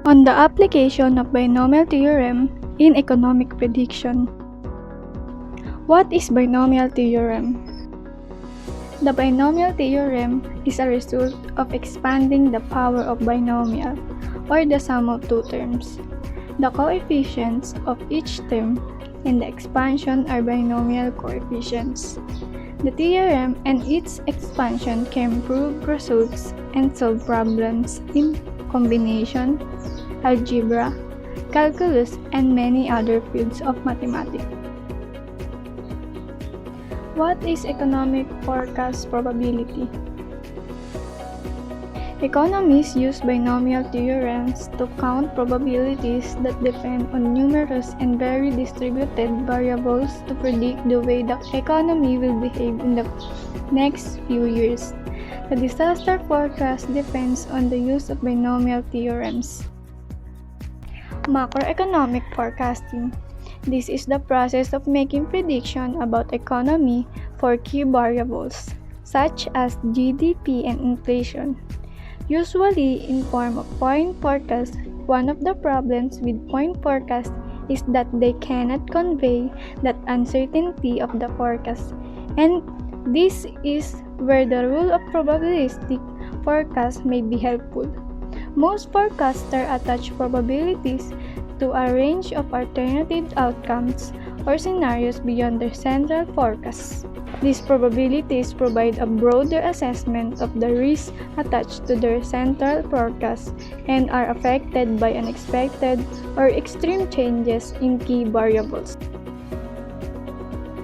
On the application of binomial theorem in economic prediction. What is binomial theorem? The binomial theorem is a result of expanding the power of binomial, or the sum of two terms. The coefficients of each term in the expansion are binomial coefficients. The theorem and its expansion can prove results and solve problems in combination, algebra, calculus, and many other fields of mathematics. What is economic forecast probability? Economists use binomial theorems to count probabilities that depend on numerous and very distributed variables to predict the way the economy will behave in the next few years. The disaster forecast depends on the use of binomial theorems. Macroeconomic forecasting. This is the process of making predictions about economy for key variables, such as GDP and inflation. Usually in form of point forecast, one of the problems with point forecast is that they cannot convey that uncertainty of the forecast, and this is where the rule of probabilistic forecast may be helpful. Most forecasters attach probabilities to a range of alternative outcomes or scenarios beyond their central forecast. These probabilities provide a broader assessment of the risks attached to their central forecast and are affected by unexpected or extreme changes in key variables.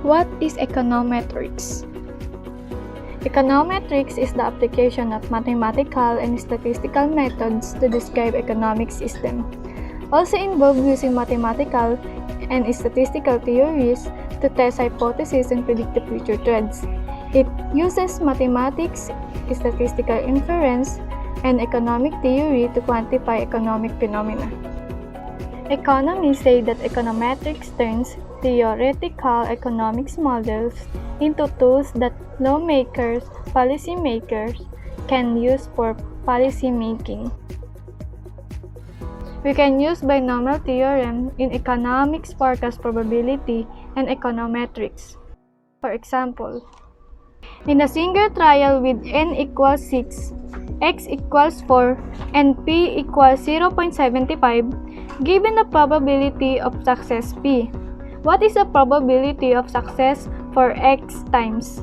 What is econometrics? Econometrics is the application of mathematical and statistical methods to describe economic systems. Also involve using mathematical and statistical theories to test hypotheses and predict the future trends. It uses mathematics, statistical inference, and economic theory to quantify economic phenomena. Economists say that econometrics turns theoretical economics models into tools that lawmakers, policymakers can use for policy making. We can use binomial theorem in economics forecast probability and econometrics. For example, in a single trial with n equals 6, x equals 4, and p equals 0.75, given the probability of success p, what is the probability of success for x times?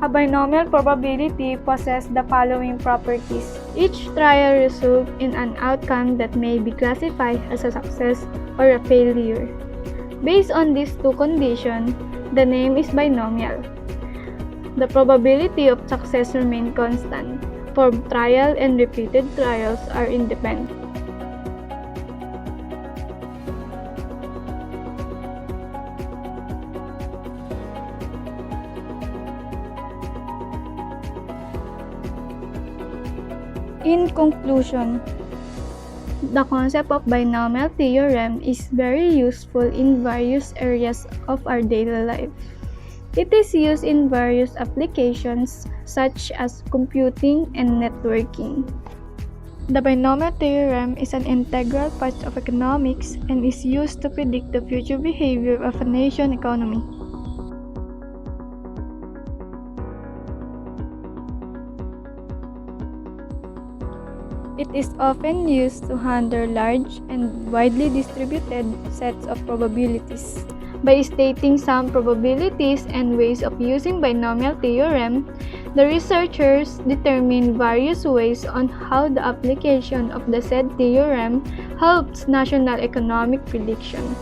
A binomial probability possesses the following properties. Each trial results in an outcome that may be classified as a success or a failure. Based on these two conditions, the name is binomial. The probability of success remains constant, for trial and repeated trials are independent. In conclusion, the concept of binomial theorem is very useful in various areas of our daily life. It is used in various applications such as computing and networking. The binomial theorem is an integral part of economics and is used to predict the future behavior of a nation's economy. It is often used to handle large and widely distributed sets of probabilities. By stating some probabilities and ways of using binomial theorem, the researchers determine various ways on how the application of the said theorem helps national economic prediction.